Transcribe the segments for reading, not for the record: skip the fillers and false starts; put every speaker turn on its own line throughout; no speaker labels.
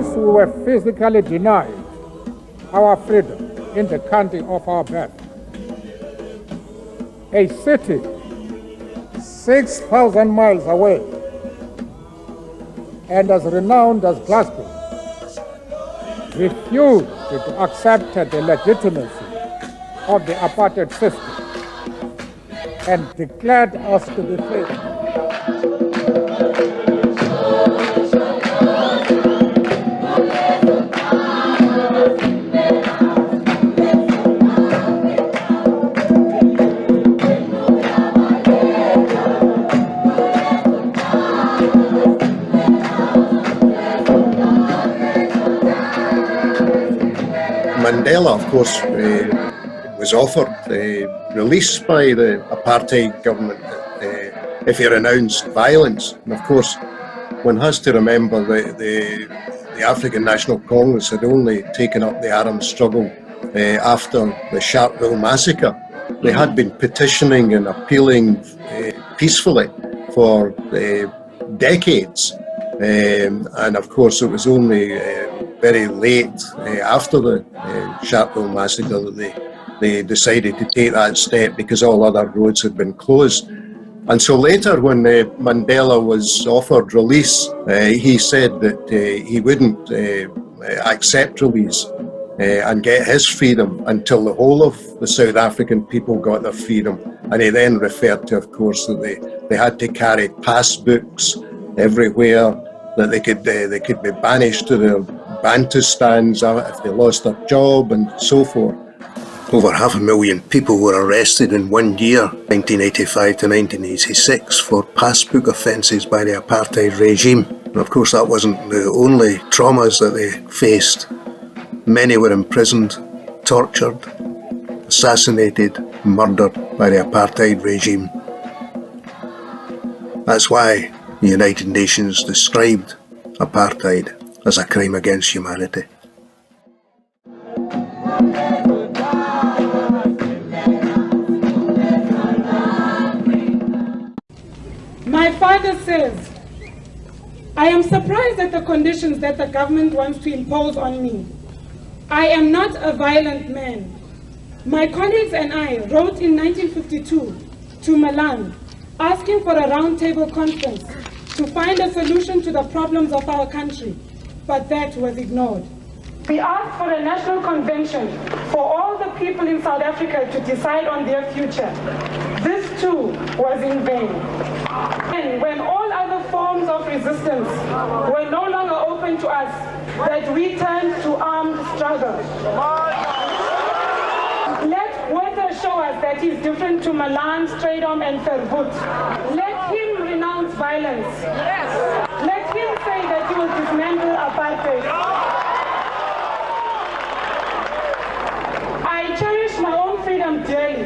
Once we were physically denied our freedom in the country of our birth, a city 6,000 miles away and as renowned as Glasgow refused to accept the legitimacy of the apartheid system and declared us to be free.
Mandela, of course, was offered release by the apartheid government if he renounced violence. And of course, one has to remember that the African National Congress had only taken up the armed struggle after the Sharpeville massacre. They had been petitioning and appealing peacefully for decades. And of course, it was only very late after the Sharpeville massacre that they decided to take that step, because all other roads had been closed. And so later, when Mandela was offered release, he said that he wouldn't accept release and get his freedom until the whole of the South African people got their freedom. And he then referred to, of course, that they had to carry passbooks everywhere, that they could be banished to their Bantustans if they lost their job, and so forth. Over 500,000 people were arrested in 1 year, 1985 to 1986, for passbook offences by the apartheid regime. And of course, that wasn't the only traumas that they faced. Many were imprisoned, tortured, assassinated, murdered by the apartheid regime. That's why the United Nations described apartheid as a crime against humanity.
My father says, I am surprised at the conditions that the government wants to impose on me. I am not a violent man. My colleagues and I wrote in 1952 to Milan asking for a roundtable conference to find a solution to the problems of our country, but that was ignored. We asked for a national convention for all the people in South Africa to decide on their future. This too was in vain. And when all other forms of resistance were no longer open to us, that we turned to armed struggle. Let Walter show us that he's different to Malan, Strydom and Verwoerd. Let him renounce violence. Yes. Let him say that he will dismantle apartheid. I cherish my own freedom dearly,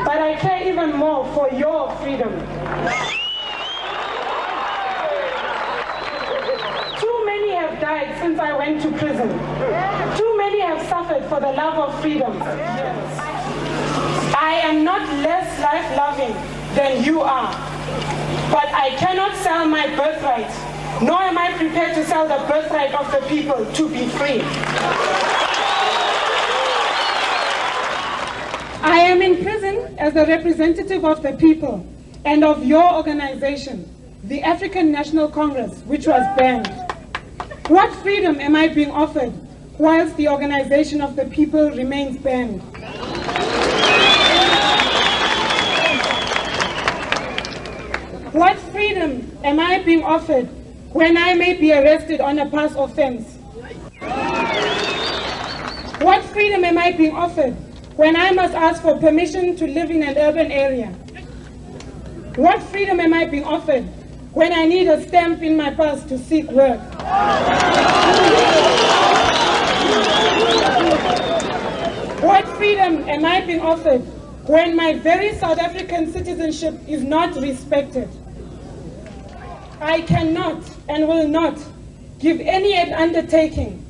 but I care even more for your freedom. Too many have died since I went to prison. Too many have suffered for the love of freedom. I am not less life-loving than you are, but I cannot sell my birthright, nor am I prepared to sell the birthright of the people to be free. I am in prison as a representative of the people and of your organization, the African National Congress, which was banned. What freedom am I being offered whilst the organization of the people remains banned? What freedom am I being offered when I may be arrested on a past offense? What freedom am I being offered when I must ask for permission to live in an urban area? What freedom am I being offered when I need a stamp in my pass to seek work? What freedom am I being offered when my very South African citizenship is not respected? I cannot and will not give any undertaking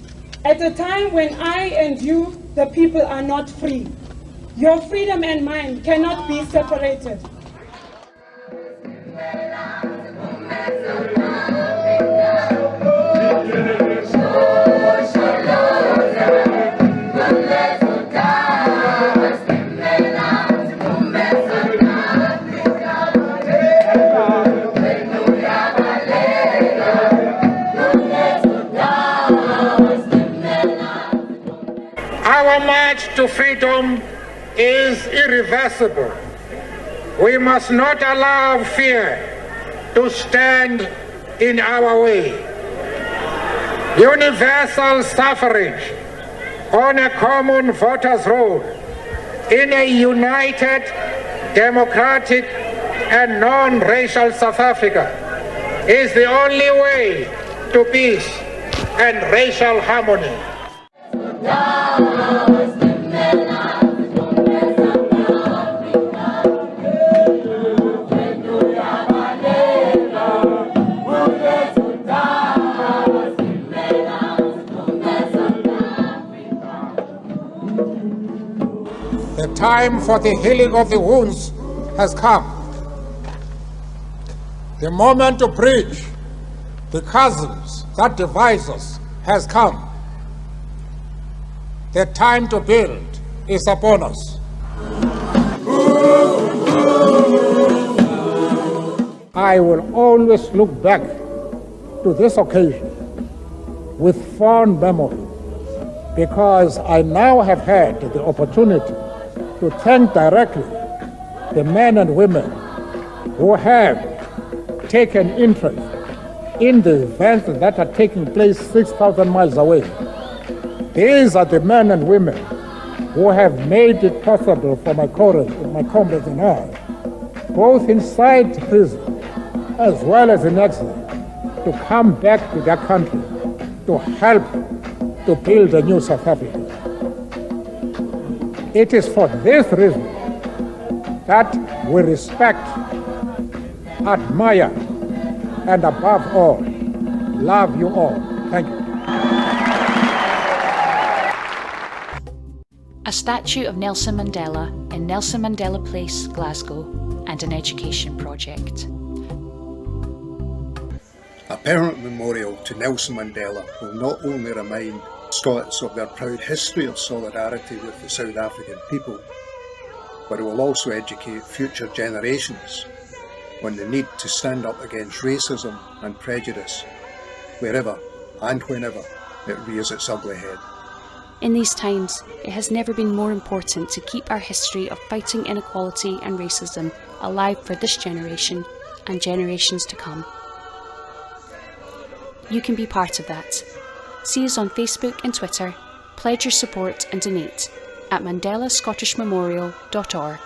at a time when I and you, the people, are not free. Your freedom and mine cannot be separated.
Oh,
Our march to freedom is irreversible. We must not allow fear to stand in our way. Universal suffrage on a common voters' roll in a united, democratic and non-racial South Africa is the only way to peace and racial harmony. The time for the healing of the wounds has come. The moment to bridge the chasms that divide us has come. The time to build is upon us. I will always look back to this occasion with fond memory, because I now have had the opportunity to thank directly the men and women who have taken interest in the events that are taking place 6,000 miles away. These are the men and women who have made it possible for my comrades and I, both inside prison as well as in exile, to come back to their country to help to build a new South Africa. It is for this reason that we respect, admire, and above all, love you all. Thank you.
A statue of Nelson Mandela in Nelson Mandela Place, Glasgow, and an education project.
A permanent memorial to Nelson Mandela will not only remind Scots of their proud history of solidarity with the South African people, but it will also educate future generations on the need to stand up against racism and prejudice wherever and whenever it rears its ugly head.
In these times, it has never been more important to keep our history of fighting inequality and racism alive for this generation and generations to come. You can be part of that. See us on Facebook and Twitter, pledge your support and donate at mandelascottishmemorial.org.